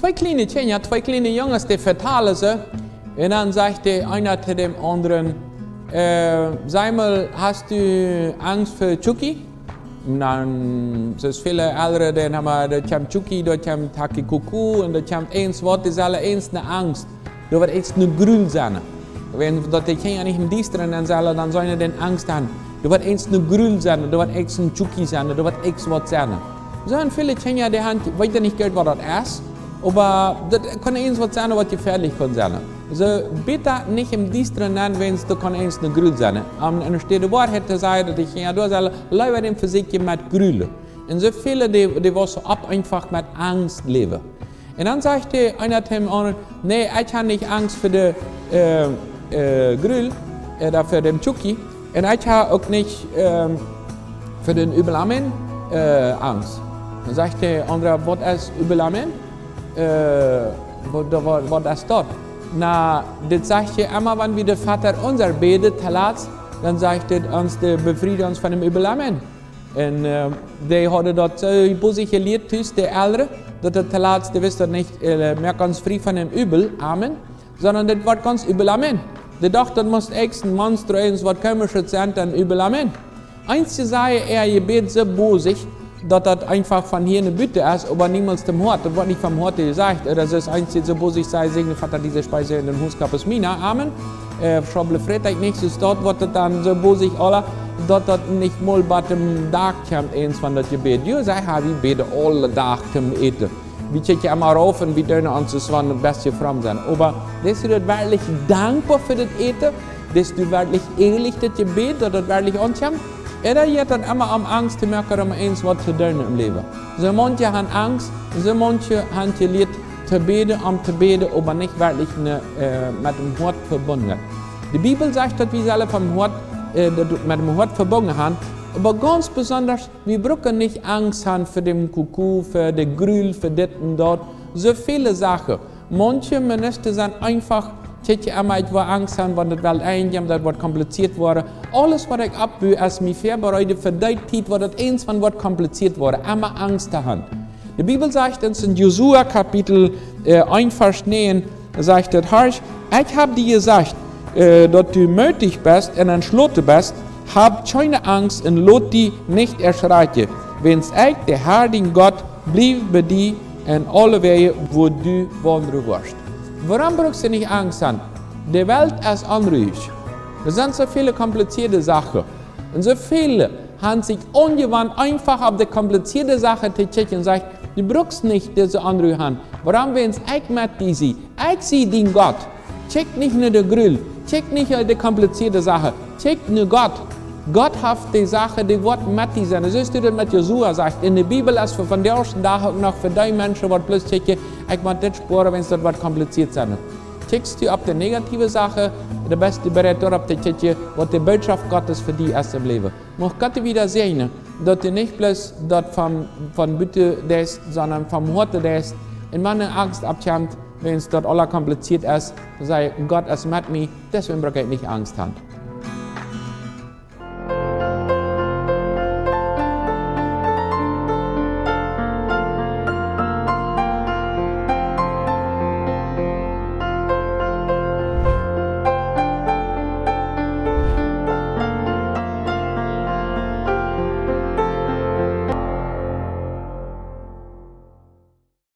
zwei kleine Kinder, zwei kleine Jungs, die vertalen sie. Und dann sagte einer zu dem anderen, sag mal, hast du Angst für Chucky? Und dann sind viele Ältere, die haben, da kommt Chucky, da kommt Taki Kuku, und da kommt eins Wort, das ist alle eins eine Angst. Da wird eins eine Grün sein. Wenn die Kinder nicht im Dienstren dann sagen, dann sollen sie den Angst haben. Da wird eins eine Grün sein, da wird eins ein Chucky sein, da wird eins was sein. So haben viele Kinder, die haben, weiß ja nicht, was das ist, aber das kann eins was sein, was gefährlich kann sein. So, bitte nicht im Dienstren nennen, wenn es da kann eins eine Grün sein. An der Wort hätte gesagt, dass die Kinder da sagen, lieber den Physik mit Grün. Und so viele, die was so ab einfach mit Angst leben. Und dann sagte einer dem anderen, nee, ich habe nicht Angst für den Grill, oder für den Chucky. Und ich habe auch nicht für den Überlamen Angst. Dann sagte der andere, was ist Überlamen? Was ist das? Na, das sagt ihr immer, wenn wir den Vater unser betet, dann sagt er uns, befriedet uns von dem Überlamen. Und die hadden dat positiv geleerd thuis, de Ältere, dat het te laatste wist dat niet meer ganz frei von dem Übel, Amen, sondern das wird ganz Übel, Amen. Die dachten, das muss echt ein Monster sein, was komisches sein, dann Übel, Amen. Einzige sei, gebet so bosig, dass das einfach von hier eine Bitte ist, aber niemals dem Hort. Das wird nicht vom Hort gesagt. Das ist einzige so bosig sei, segne Vater diese Speise in den Hauskap ist Mina, Amen. Schauble Freitag nicht, so dort wird das dann so bosig, aller. Dat dat niet mal bij dem Tag komt eens van dat gebed. Je zei, wie beten alle Tag zum Eten. Wie check je immer rauf und wie deine uns das waren das beste Fram sein. Aber bist du wirklich dankbar für das Eten? Bist du wirklich ehrlich das Gebet, dass das wirklich ankommt? Oder hat dann immer am Angst zu merken, um eins was zu tun im Leben. So manche haben Angst, so manche haben gelehrt zu beten, aber nicht wirklich mit dem Wort verbunden. Die Bibel sagt, dass wir alle vom Wort mit dem Wort verbunden haben, aber ganz besonders, wir brauchen nicht Angst haben für den Kuckuck, für den Grül, für das und dort, so viele Sachen. Manche Minister sind einfach, ich immer Angst haben, wenn das Welt eingehen, das wird kompliziert wurde. Alles, was ich abbühe, ist mir vorbereitet für die Zeit, wo das eins von wird kompliziert wurde, immer Angst haben. Die Bibel sagt uns in Josua Kapitel 1, Vers 9, sagt das, ich habe dir gesagt, dass du mutig bist und entschlossen bist, hab keine Angst und lot dich nicht erschrecken. Wenn's der Herr, dein Gott, blieb bei dir in alle Wege, wo du wandern wirst. Warum brauchst du nicht Angst haben? Die Welt ist unruhig. Es sind so viele komplizierte Sachen. Und so viele haben sich ungewohnt einfach auf die komplizierte Sache zu checken und sagen, du brauchst nicht diese unruhig haben. Warum, wenn's mit dir sie? Ich sehe den Gott. Check nicht nur den Grill. Check nicht die komplizierte Sache. Check nur Gott. Gott hat die Sache, die wird mit dir sein. So ist das mit Josua sagt. In der Bibel ist von der ersten Tag noch für die Menschen, die bloß checken, ich muss das spüren, wenn es das wird kompliziert sein. Checkst du auf die negative Sache, der beste bereit darauf zu checken, was die Botschaft Gottes für dich ist im Leben. Muss Gott wieder sehen, dass du nicht bloß dort von Bitte des, sondern vom Horte des, in meine Angst abkommt, wenn es dort alles kompliziert ist, sei Gott ist mit mir, deswegen brauche ich nicht Angst haben.